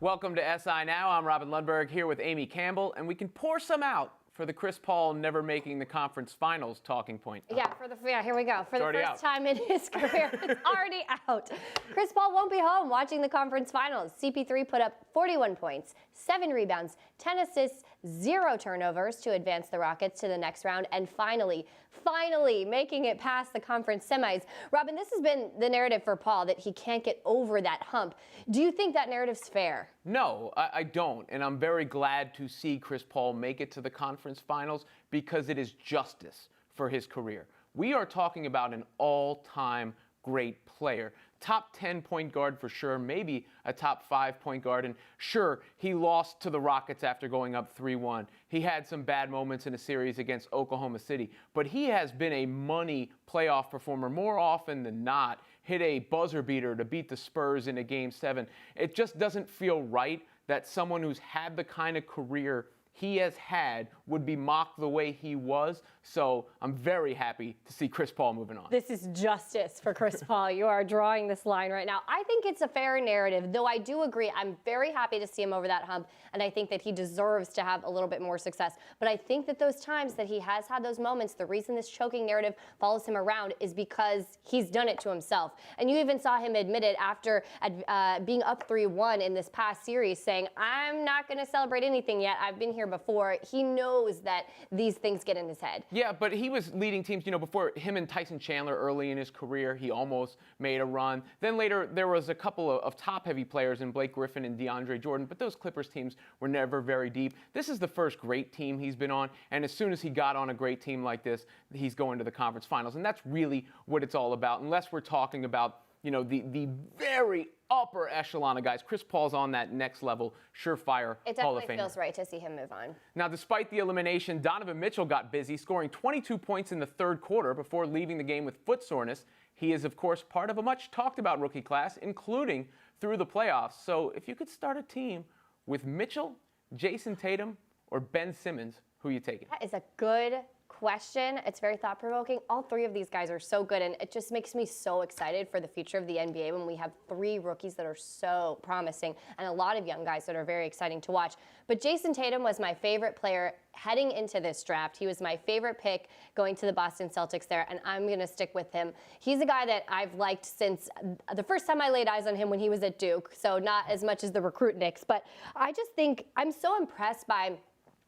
Welcome to SI Now. I'm Robin Lundberg here with Amy Campbell, and we can pour some out for the Chris Paul never making the conference finals talking point. Yeah, here we go. For the first time in his career, it's already out. Chris Paul won't be home watching the conference finals. CP3 put up 41 points, 7 rebounds, 10 assists, 0 turnovers to advance the Rockets to the next round, and finally making it past the conference semis. Robin, this has been the narrative for Paul, that he can't get over that hump. Do you think that narrative's fair? No, I don't, and I'm very glad to see Chris Paul make it to the conference finals because it is justice for his career. We are talking about an all-time great player. Top 10 point guard for sure, maybe a top 5 point guard. And sure, he lost to the Rockets after going up 3-1. He had some bad moments in a series against Oklahoma City, but he has been a money playoff performer more often than not. Hit a buzzer beater to beat the Spurs in a Game 7. It just doesn't feel right that someone who's had the kind of career he has had would be mocked the way he was. So I'm very happy to see Chris Paul moving on. This is justice for Chris Paul. You are drawing this line right now. I think it's a fair narrative, though I do agree. I'm very happy to see him over that hump, and I think that he deserves to have a little bit more success. But I think that those times that he has had those moments, the reason this choking narrative follows him around is because he's done it to himself. And you even saw him admit it after being up 3-1 in this past series, saying, I'm not going to celebrate anything yet. I've been here before. He knows that these things get in his head. Yeah, but he was leading teams, before him and Tyson Chandler early in his career, he almost made a run. Then later, there was a couple of top-heavy players in Blake Griffin and DeAndre Jordan, but those Clippers teams were never very deep. This is the first great team he's been on, and as soon as he got on a great team like this, he's going to the conference finals, and that's really what it's all about, unless we're talking about the very upper echelon of guys. Chris Paul's on that next level, surefire Hall of Famer. It definitely feels right to see him move on. Now, despite the elimination, Donovan Mitchell got busy, scoring 22 points in the third quarter before leaving the game with foot soreness. He is, of course, part of a much talked about rookie class, including through the playoffs. So if you could start a team with Mitchell, Jason Tatum, or Ben Simmons, who are you taking? That is a good question. It's very thought-provoking. All three of these guys are so good, and it just makes me so excited for the future of the NBA when we have 3 rookies that are so promising and a lot of young guys that are very exciting to watch. But Jason Tatum was my favorite player heading into this draft. He was my favorite pick going to the Boston Celtics there, and I'm going to stick with him. He's a guy that I've liked since the first time I laid eyes on him when he was at Duke, so not as much as the recruit Knicks, but I just think I'm so impressed by,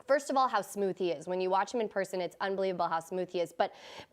first of all, how smooth he is. When you watch him in person, it's unbelievable how smooth he is. But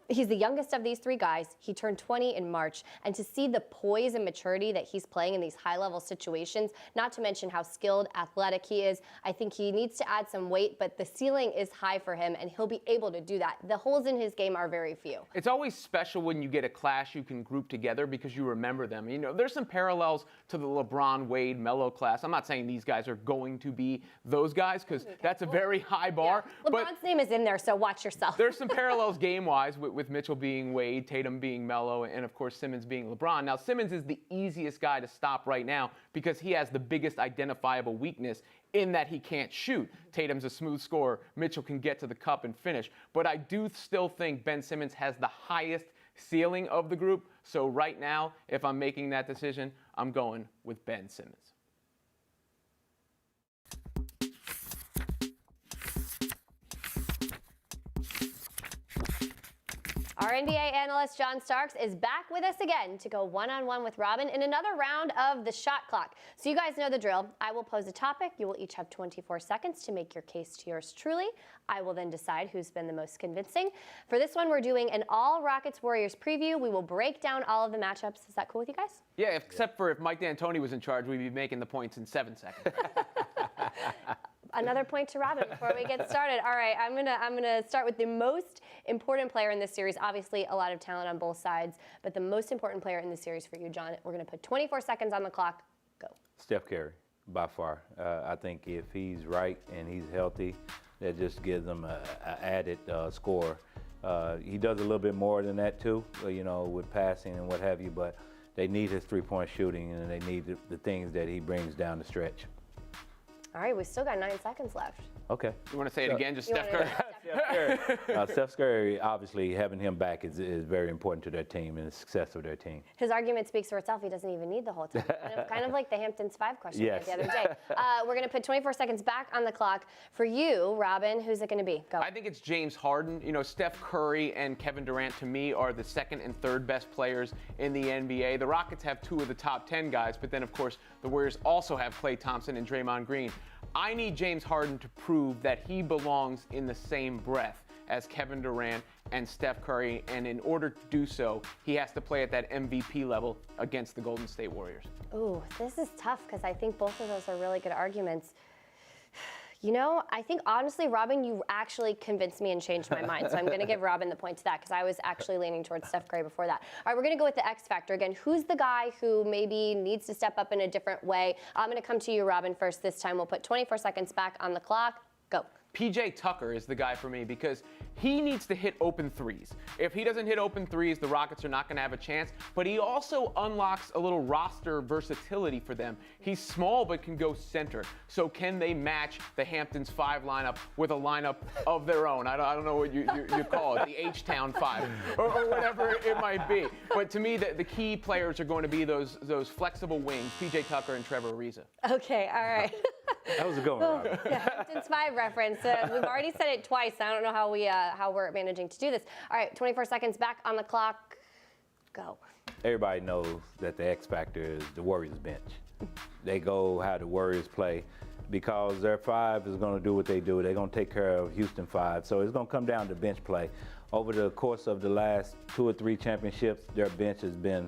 he's the youngest of these 3 guys. He turned 20 in March. And to see the poise and maturity that he's playing in these high-level situations, not to mention how skilled, athletic he is, I think he needs to add some weight, but the ceiling is high for him, and he'll be able to do that. The holes in his game are very few. It's always special when you get a class you can group together because you remember them. There's some parallels to the LeBron, Wade, Melo class. I'm not saying these guys are going to be those guys because that's a very high bar. Yeah. LeBron's name is in there, so watch yourself. There's some parallels game-wise with Mitchell being Wade, Tatum being Melo, and of course Simmons being LeBron. Now Simmons is the easiest guy to stop right now because he has the biggest identifiable weakness in that he can't shoot. Tatum's a smooth scorer. Mitchell can get to the cup and finish. But I do still think Ben Simmons has the highest ceiling of the group. So right now, if I'm making that decision, I'm going with Ben Simmons. Our NBA analyst, John Starks, is back with us again to go one-on-one with Robin in another round of the shot clock. So you guys know the drill. I will pose a topic. You will each have 24 seconds to make your case to yours truly. I will then decide who's been the most convincing. For this one, we're doing an all Rockets-Warriors preview. We will break down all of the matchups. Is that cool with you guys? Yeah, except for if Mike D'Antoni was in charge, we'd be making the points in 7 seconds. Another point to Robin before we get started. All right, I'm gonna start with the most important player in this series. Obviously, a lot of talent on both sides, but the most important player in this series for you, John. We're gonna put 24 seconds on the clock. Go. Steph Curry, by far. I think if he's right and he's healthy, that just gives him an added score. He does a little bit more than that too, with passing and what have you. But they need his three-point shooting, and they need the things that he brings down the stretch. All right, we still got 9 seconds left. Okay. You want to say it again, just Steph Curry? Steph Curry, obviously, having him back is very important to their team and the success of their team. His argument speaks for itself. He doesn't even need the whole time. Kind of like the Hamptons 5 question Yes. the other day. We're going to put 24 seconds back on the clock. For you, Robin, who's it going to be? Go. I think it's James Harden. You know, Steph Curry and Kevin Durant, to me, are the second and third best players in the NBA. The Rockets have 2 of the top 10 guys, but then, of course, the Warriors also have Klay Thompson and Draymond Green. I need James Harden to prove that he belongs in the same breath as Kevin Durant and Steph Curry, and in order to do so, he has to play at that MVP level against the Golden State Warriors. Ooh, this is tough because I think both of those are really good arguments. You know, I think honestly, Robin, you actually convinced me and changed my mind. So I'm going to give Robin the point to that because I was actually leaning towards Steph Curry before that. All right, we're going to go with the X factor again. Who's the guy who maybe needs to step up in a different way? I'm going to come to you, Robin, first this time. We'll put 24 seconds back on the clock. Go. PJ Tucker is the guy for me because he needs to hit open threes. If he doesn't hit open threes, the Rockets are not going to have a chance, but he also unlocks a little roster versatility for them. He's small but can go center. So can they match the Hamptons 5 lineup with a lineup of their own? I don't know what you call it, the H-Town 5 or whatever it might be. But to me, the key players are going to be those flexible wings, PJ Tucker and Trevor Ariza. Okay, all right. That was a good one, Robin. Yeah, Hamptons 5 reference. We've already said it twice. I don't know how we're managing to do this. All right, 24 seconds back on the clock. Go. Everybody knows that the X factor is the Warriors bench. They go how the Warriors play because their 5 is going to do what they do. They're going to take care of Houston 5. So it's going to come down to bench play. Over the course of the last 2 or 3 championships, their bench has been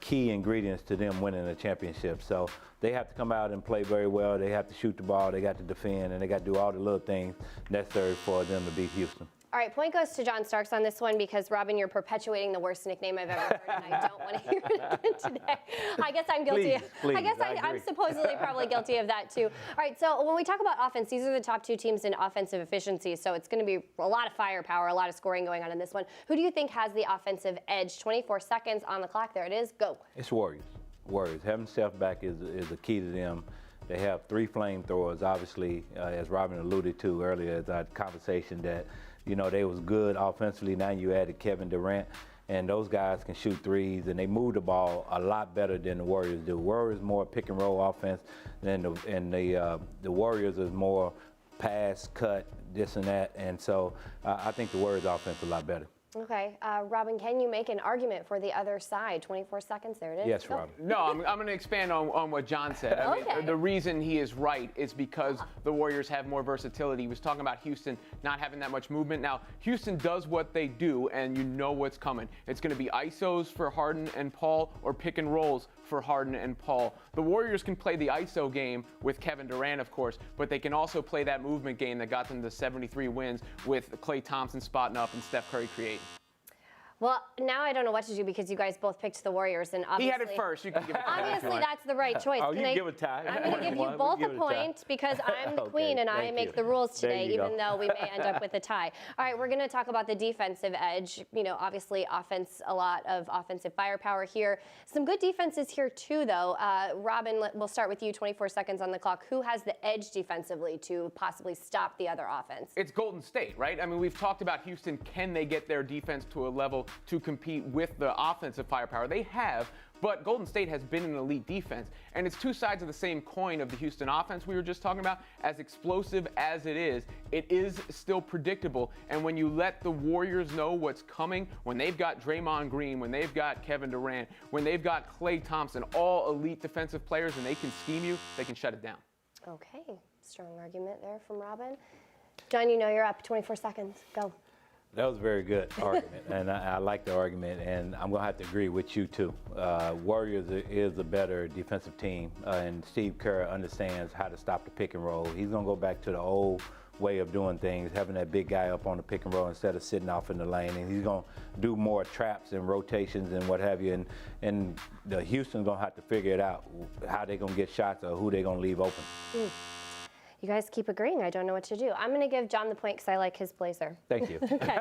key ingredients to them winning a championship. So they have to come out and play very well. They have to shoot the ball. They got to defend, and they got to do all the little things necessary for them to beat Houston. All right, point goes to John Starks on this one because, Robin, you're perpetuating the worst nickname I've ever heard, and I don't want to hear it again today. I guess I'm guilty. Please, I guess I'm supposedly probably guilty of that, too. All right, so when we talk about offense, these are the top 2 teams in offensive efficiency, so it's going to be a lot of firepower, a lot of scoring going on in this one. Who do you think has the offensive edge? 24 seconds on the clock. There it is. Go. It's Warriors. Warriors. Having Steph back is the key to them. They have 3 flamethrowers, obviously, as Robin alluded to earlier in that conversation, that you know, they was good offensively. Now you added Kevin Durant, and those guys can shoot threes, and they move the ball a lot better than the Warriors do. Warriors more pick and roll offense, than the Warriors is more pass, cut, this and that. And so I think the Warriors offense is a lot better. Okay, Robin, can you make an argument for the other side? 24 seconds, there it is. Yes, Go. Robin. No, I'm going to expand on what John said. I mean, the reason he is right is because the Warriors have more versatility. He was talking about Houston not having that much movement. Now, Houston does what they do, and you know what's coming. It's going to be ISOs for Harden and Paul or pick and rolls for Harden and Paul. The Warriors can play the ISO game with Kevin Durant, of course, but they can also play that movement game that got them to 73 wins with Klay Thompson spotting up and Steph Curry creating. Well, now I don't know what to do because you guys both picked the Warriors, and obviously He had it first. You can give it to him. Obviously, that's the right choice. Oh, you can give a tie. I'm going to give you both a point because I'm the queen and I make the rules today, even though we may end up with a tie. All right, we're going to talk about the defensive edge. You know, obviously, offense, a lot of offensive firepower here. Some good defenses here, too, though. Robin, we'll start with you. 24 seconds on the clock. Who has the edge defensively to possibly stop the other offense? It's Golden State, right? I mean, we've talked about Houston. Can they get their defense to a level to compete with the offensive firepower? They have, but Golden State has been an elite defense. And it's 2 sides of the same coin of the Houston offense we were just talking about. As explosive as it is still predictable. And when you let the Warriors know what's coming, when they've got Draymond Green, when they've got Kevin Durant, when they've got Klay Thompson, all elite defensive players, and they can scheme you, they can shut it down. Okay, strong argument there from Robin. John, you know you're up. 24 seconds. Go. That was a very good argument, and I like the argument, and I'm going to have to agree with you, too. Warriors is a better defensive team, and Steve Kerr understands how to stop the pick and roll. He's going to go back to the old way of doing things, having that big guy up on the pick and roll instead of sitting off in the lane, and he's going to do more traps and rotations and what have you, and the Houston's going to have to figure it out, how they're going to get shots or who they're going to leave open. You guys keep agreeing. I don't know what to do. I'm going to give John the point because I like his blazer. Thank you. Okay.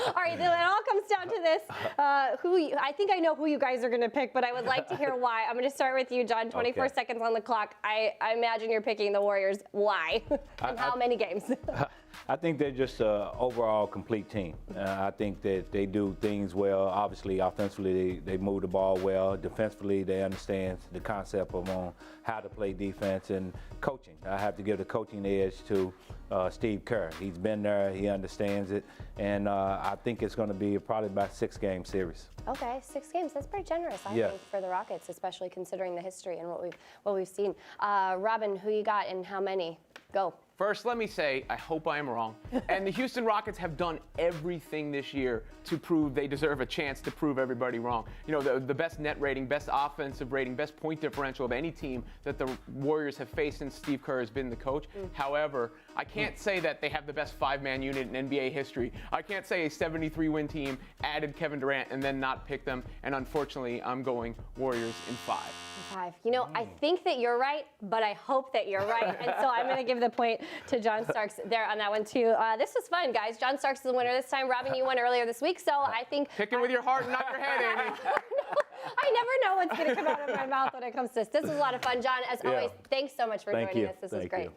All right, then it all comes down to this. I think I know who you guys are going to pick, but I would like to hear why. I'm going to start with you, John. 24 seconds on the clock. I imagine you're picking the Warriors. Why? And how many games? I think they're just an overall complete team. I think that they do things well. Obviously, offensively, they move the ball well. Defensively, they understand the concept of how to play defense and coaching. I have to give the coaching edge to Steve Kerr. He's been there, he understands it, and I think it's going to be probably about a 6-game series. Okay, 6 games. That's pretty generous, I think, for the Rockets, especially considering the history and what we've seen. Robin, who you got and how many? Go. First, let me say, I hope I am wrong. And the Houston Rockets have done everything this year to prove they deserve a chance to prove everybody wrong. You know, the best net rating, best offensive rating, best point differential of any team that the Warriors have faced since Steve Kerr has been the coach. However, I can't say that they have the best 5-man unit in NBA history. I can't say a 73-win team added Kevin Durant and then not pick them. And unfortunately, I'm going Warriors in 5. 5. You know, I think that you're right, but I hope that you're right. And so I'm going to give the point to John Starks there on that one, too. This was fun, guys. John Starks is the winner this time. Robin, you won earlier this week, so I think... Picking with your heart and not your head, Amy. I never know what's going to come out of my mouth when it comes to this. This was a lot of fun. John, as always, thanks so much for joining us. This was great. You.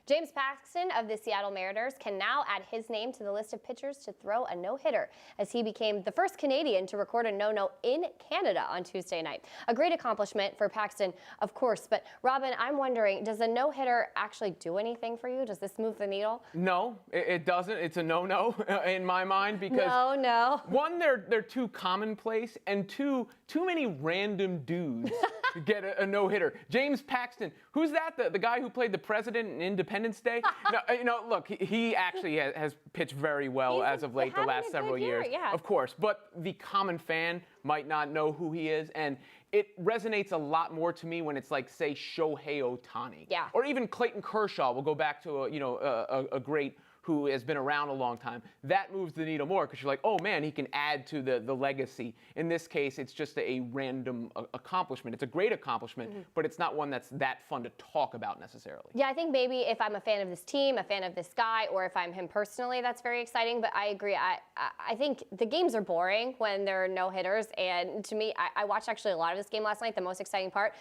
James Paxton of the Seattle Mariners can now add his name to the list of pitchers to throw a no-hitter, as he became the first Canadian to record a no-no in Canada on Tuesday night. A great accomplishment for Paxton, of course, but Robin, I'm wondering, does a no-hitter actually do anything for you? Does this move the needle? No, it doesn't. It's a no-no in my mind because one, they're too commonplace, and two, too many random dudes to get a no-hitter. James Paxton, who's that? The guy who played the president in Independence Day? No, you know, look, he actually has pitched very well as of late the last several years. Of course, but the common fan might not know who he is, and it resonates a lot more to me when it's like, say, Shohei Ohtani. Or even Clayton Kershaw. We'll go back to a great who has been around a long time. That moves the needle more because you're like, oh man, he can add to the legacy. In this case, it's just a random accomplishment. It's a great accomplishment, but it's not one that's that fun to talk about necessarily. Yeah, I think maybe if I'm a fan of this team, a fan of this guy, or if I'm him personally, that's very exciting. But I agree. I think the games are boring when there are no hitters. And to me, I watched actually a lot of this game last night. The most exciting part,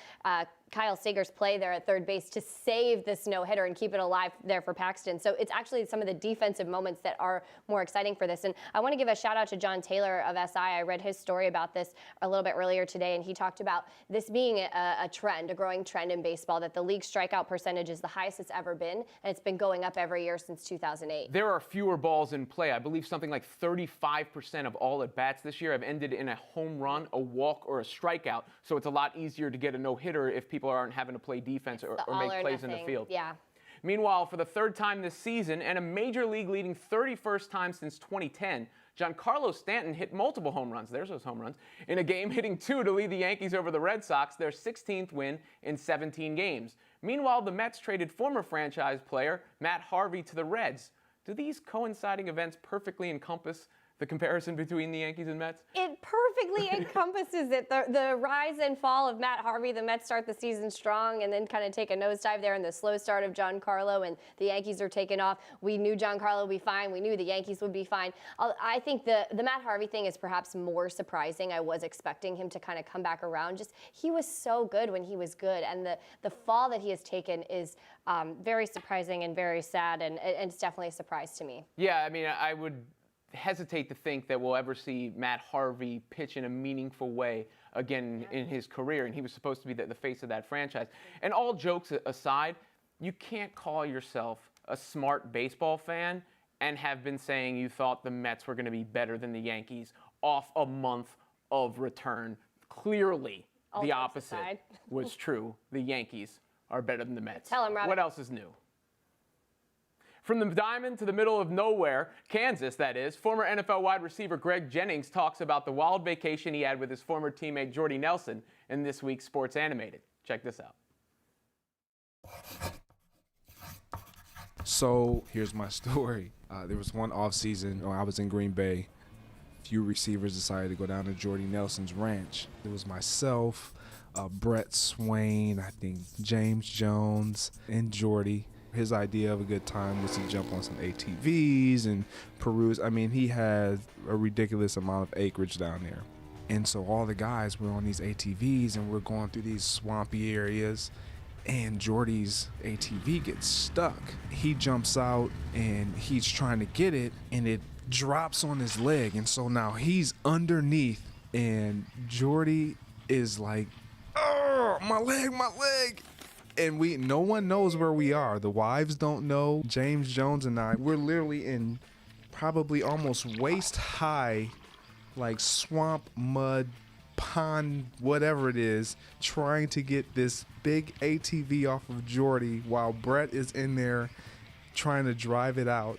Kyle Seager's play there at third base to save this no-hitter and keep it alive there for Paxton. So it's actually some of the defensive moments that are more exciting for this. And I want to give a shout out to John Taylor of SI. I read his story about this a little bit earlier today, and he talked about this being a trend, a growing trend in baseball, that the league strikeout percentage is the highest it's ever been, and it's been going up every year since 2008. There are fewer balls in play. I believe something like 35% of all at-bats this year have ended in a home run, a walk, or a strikeout. So it's a lot easier to get a no-hitter if people aren't having to play defense or make plays in the field. Meanwhile, for the third time this season and a major league leading 31st time since 2010, Giancarlo Stanton hit multiple home runs. There's those home runs. In a game, hitting 2 to lead the Yankees over the Red Sox, their 16th win in 17 games. Meanwhile, the Mets traded former franchise player Matt Harvey to the Reds. Do these coinciding events perfectly encompass the comparison between the Yankees and Mets? It perfectly encompasses it. The rise and fall of Matt Harvey. The Mets start the season strong and then kind of take a nosedive there in the slow start of Giancarlo, and the Yankees are taking off. We knew Giancarlo would be fine. We knew the Yankees would be fine. I think the Matt Harvey thing is perhaps more surprising. I was expecting him to kind of come back around. Just he was so good when he was good, and the fall that he has taken is very surprising and very sad, and it's definitely a surprise to me. Yeah, I mean, I would hesitate to think that we'll ever see Matt Harvey pitch in a meaningful way again in his career, and he was supposed to be the face of that franchise. And all jokes aside, you can't call yourself a smart baseball fan and have been saying you thought the Mets were going to be better than the Yankees off a month of return. Clearly, the opposite was true. The Yankees are better than the Mets. Tell him, Robin. What else is new? From the diamond to the middle of nowhere, Kansas, that is, former NFL wide receiver Greg Jennings talks about the wild vacation he had with his former teammate Jordy Nelson in this week's Sports Animated. Check this out. So here's my story. There was one offseason when I was in Green Bay. A few receivers decided to go down to Jordy Nelson's ranch. It was myself, Brett Swain, I think James Jones, and Jordy. His idea of a good time was to jump on some ATVs and peruse. I mean, he had a ridiculous amount of acreage down there. And so all the guys were on these ATVs, and we're going through these swampy areas, and Jordy's ATV gets stuck. He jumps out, and he's trying to get it, and it drops on his leg. And so now he's underneath, and Jordy is like, "Oh, my leg." And no one knows where we are. The wives don't know. James Jones and I, we're literally in probably almost waist high, like swamp, mud, pond, whatever it is, trying to get this big ATV off of Jordy while Brett is in there trying to drive it out.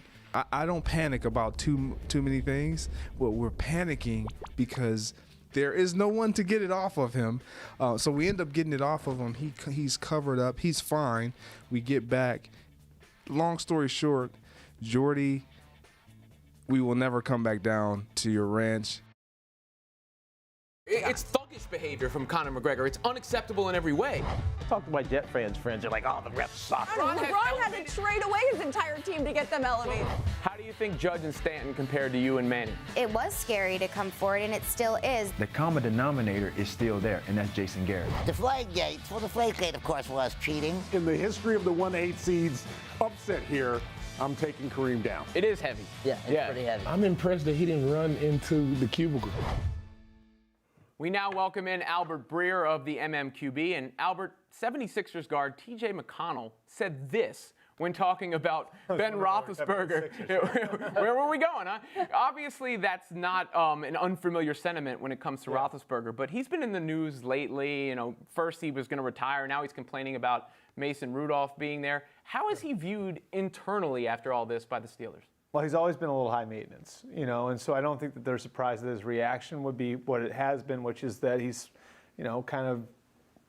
I don't panic about too many things, but we're panicking because there is no one to get it off of him. So we end up getting it off of him. He's covered up. He's fine. We get back. Long story short, Jordy, we will never come back down to your ranch. It's thuggish behavior from Conor McGregor. It's unacceptable in every way. Talk to my Jet fans, they're like, oh, the refs suck. LeBron had to trade away his entire team to get them elevated. How do you think Judge and Stanton compared to you and Manny? It was scary to come forward, and it still is. The common denominator is still there, and that's Jason Garrett. Deflategate. Well, Deflategate, of course, was cheating. In the history of the 1-8 seeds upset here, I'm taking Kareem down. It is heavy. Yeah, it's pretty heavy. I'm impressed that he didn't run into the cubicle. We now welcome in Albert Breer of the MMQB. And Albert, 76ers guard T.J. McConnell said this when talking about Ben Roethlisberger. Where were we going, huh? Obviously, that's not an unfamiliar sentiment when it comes to Roethlisberger, but he's been in the news lately. You know, first he was going to retire. Now he's complaining about Mason Rudolph being there. How is he viewed internally after all this by the Steelers? Well, he's always been a little high maintenance, you know, and so I don't think that they're surprised that his reaction would be what it has been, which is that he's, you know, kind of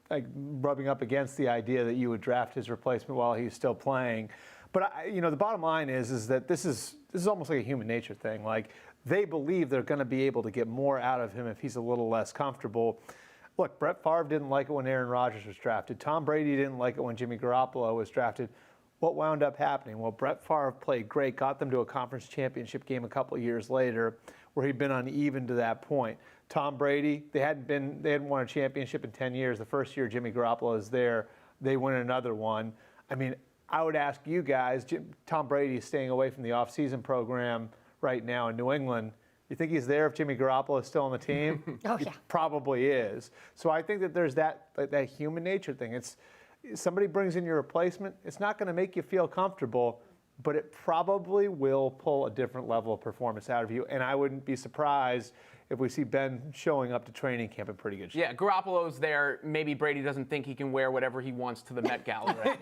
like rubbing up against the idea that you would draft his replacement while he's still playing. But you know, the bottom line is that this is almost like a human nature thing. Like, they believe they're going to be able to get more out of him if he's a little less comfortable. Look, Brett Favre didn't like it when Aaron Rodgers was drafted. Tom Brady didn't like it when Jimmy Garoppolo was drafted. What wound up happening? Well, Brett Favre played great, got them to a conference championship game a couple of years later, where he'd been uneven to that point. Tom Brady, they hadn't won a championship in 10 years. The first year Jimmy Garoppolo is there, they win another one. I mean, I would ask you guys, Tom Brady is staying away from the offseason program right now in New England. You think he's there if Jimmy Garoppolo is still on the team? Oh, yeah. He probably is. So I think that there's that human nature thing. It's somebody brings in your replacement, it's not going to make you feel comfortable, but it probably will pull a different level of performance out of you. And I wouldn't be surprised if we see Ben showing up to training camp in pretty good shape. Yeah, Garoppolo's there. Maybe Brady doesn't think he can wear whatever he wants to the Met Gala, right?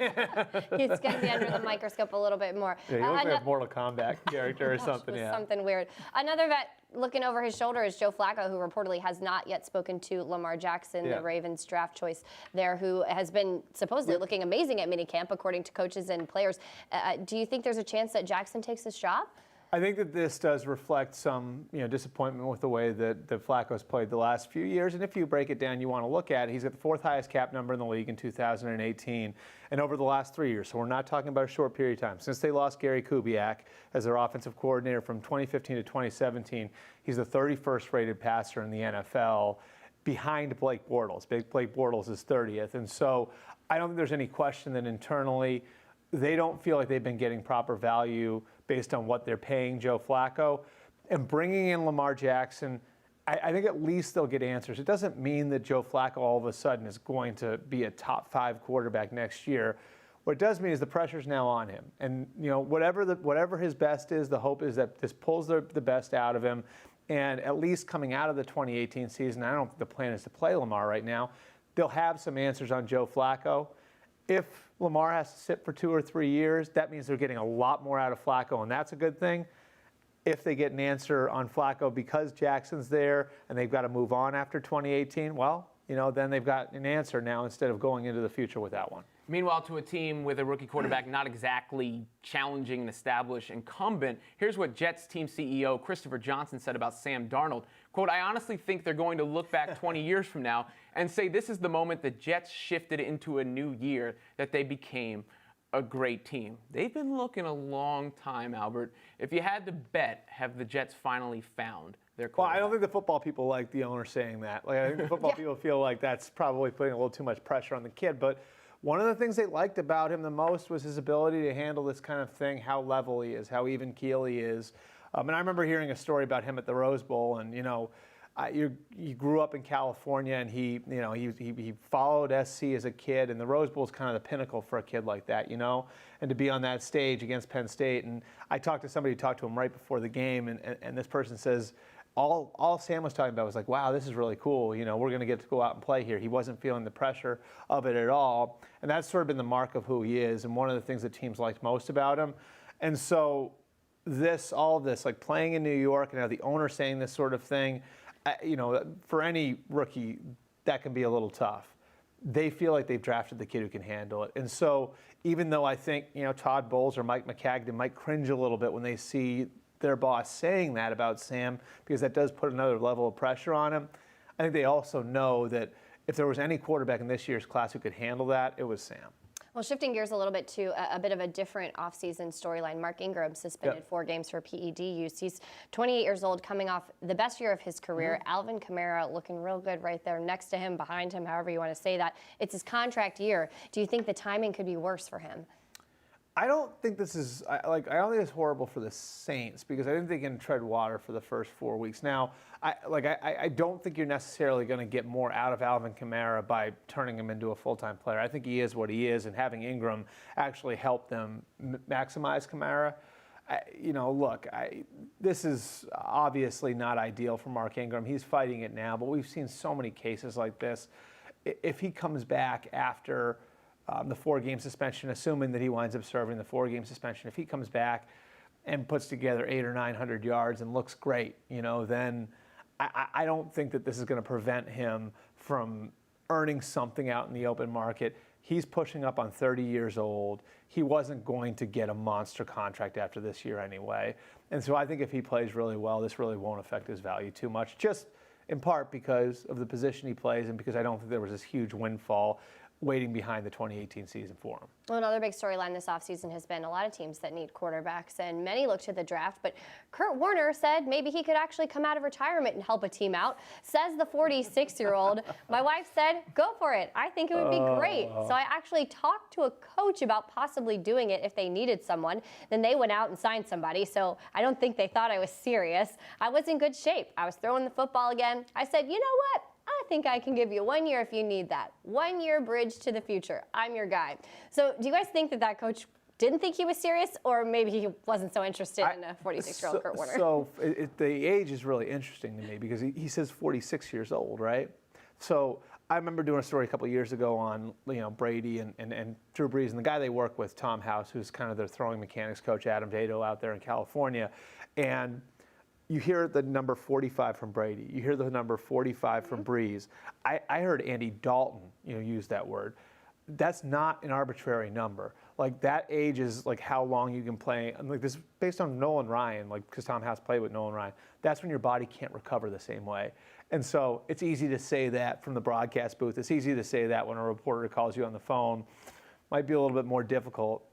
He's going to be under the microscope a little bit more. Yeah, he looks like a Mortal Kombat character or something. With Yeah. something weird. Another vet looking over his shoulder is Joe Flacco, who reportedly has not yet spoken to Lamar Jackson, the Ravens draft choice there, who has been supposedly looking amazing at minicamp, according to coaches and players. Do you think there's a chance that Jackson takes his job? I think that this does reflect some, disappointment with the way that Flacco's played the last few years. And if you break it down, you want to look at it. He's got the fourth highest cap number in the league in 2018, and over the last 3 years. So we're not talking about a short period of time. Since they lost Gary Kubiak as their offensive coordinator from 2015 to 2017, he's the 31st rated passer in the NFL, behind Blake Bortles. Blake Bortles is 30th, and so I don't think there's any question that internally they don't feel like they've been getting proper value based on what they're paying Joe Flacco. And bringing in Lamar Jackson, I think at least they'll get answers. It doesn't mean that Joe Flacco all of a sudden is going to be a top 5 quarterback next year. What it does mean is the pressure's now on him. And whatever his best is, the hope is that this pulls the best out of him. And at least coming out of the 2018 season, I don't think the plan is to play Lamar right now. They'll have some answers on Joe Flacco. If Lamar has to sit for 2 or 3 years, that means they're getting a lot more out of Flacco, and that's a good thing. If they get an answer on Flacco because Jackson's there and they've got to move on after 2018, well, then they've got an answer now instead of going into the future without one. Meanwhile, to a team with a rookie quarterback not exactly challenging an established incumbent, here's what Jets team CEO Christopher Johnson said about Sam Darnold. Quote, I honestly think they're going to look back 20 years from now and say this is the moment the Jets shifted into a new year, that they became a great team. They've been looking a long time, Albert. If you had to bet, have the Jets finally found their Well, quarterback? I don't think the football people like the owner saying that. Like, I think the football people feel like that's probably putting a little too much pressure on the kid. But one of the things they liked about him the most was his ability to handle this kind of thing, how level he is, how even keel he is. And I remember hearing a story about him at the Rose Bowl, and he grew up in California, and he followed SC as a kid, and the Rose Bowl is kind of the pinnacle for a kid like that, and to be on that stage against Penn State. And I talked to somebody who talked to him right before the game, and this person says, all Sam was talking about was like, wow, this is really cool. We're going to get to go out and play here. He wasn't feeling the pressure of it at all. And that's sort of been the mark of who he is, and one of the things that teams liked most about him. And so all of this, like playing in New York and now the owner saying this sort of thing, for any rookie, that can be a little tough. They feel like they've drafted the kid who can handle it. And so even though I think, Todd Bowles or Mike McCagden might cringe a little bit when they see their boss saying that about Sam, because that does put another level of pressure on him, I think they also know that if there was any quarterback in this year's class who could handle that, it was Sam. Well, shifting gears a little bit to a bit of a different offseason storyline. Mark Ingram suspended 4 games for PED use. He's 28 years old, coming off the best year of his career. Alvin Kamara looking real good right there next to him, behind him, however you want to say that. It's his contract year. Do you think the timing could be worse for him? I don't think this is I don't think it's horrible for the Saints, because I think they can tread water for the first 4 weeks. Now, I don't think you're necessarily going to get more out of Alvin Kamara by turning him into a full-time player. I think he is what he is, and having Ingram actually help them maximize Kamara. This is obviously not ideal for Mark Ingram. He's fighting it now, but we've seen so many cases like this. If he comes back after the 4-game suspension, assuming that he winds up serving the 4-game suspension, if he comes back and puts together 800 or 900 yards and looks great, then I don't think that this is going to prevent him from earning something out in the open market. He's pushing up on 30 years old. He wasn't going to get a monster contract after this year anyway. And so I think if he plays really well, this really won't affect his value too much, just in part because of the position he plays and because I don't think there was this huge windfall waiting behind the 2018 season for him. Well, another big storyline this offseason has been a lot of teams that need quarterbacks, and many look to the draft, but Kurt Warner said maybe he could actually come out of retirement and help a team out. Says the 46-year-old. My wife said, go for it. I think it would be great. So I actually talked to a coach about possibly doing it if they needed someone. Then they went out and signed somebody, so I don't think they thought I was serious. I was in good shape. I was throwing the football again. I said, you know what? I think I can give you 1 year if you need that. 1 year bridge to the future. I'm your guy. So do you guys think that coach didn't think he was serious, or maybe he wasn't so interested in a 46-year-old Kurt Warner? So the age is really interesting to me, because he says 46 years old, right? So I remember doing a story a couple of years ago on Brady and Drew Brees, and the guy they work with, Tom House, who's kind of their throwing mechanics coach, Adam Dado, out there in California. And you hear the number 45 from Brady. You hear the number 45 from Brees. I heard Andy Dalton, use that word. That's not an arbitrary number. Like, that age is like how long you can play. And like, this is based on Nolan Ryan, like, because Tom House played with Nolan Ryan. That's when your body can't recover the same way. And so it's easy to say that from the broadcast booth. It's easy to say that when a reporter calls you on the phone. Might be a little bit more difficult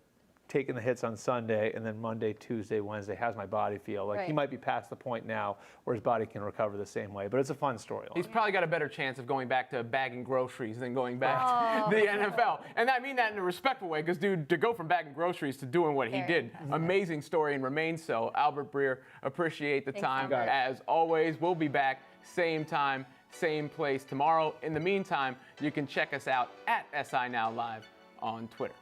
taking the hits on Sunday, and then Monday, Tuesday, Wednesday, how's my body feel? Like, he might be past the point now where his body can recover the same way, but it's a fun storyline. He's probably got a better chance of going back to bagging groceries than going back to the NFL. And I mean that in a respectful way, because, dude, to go from bagging groceries to doing what he did, amazing story and remains so. Albert Breer, appreciate the time. As always, we'll be back same time, same place tomorrow. In the meantime, you can check us out at SI Now Live on Twitter.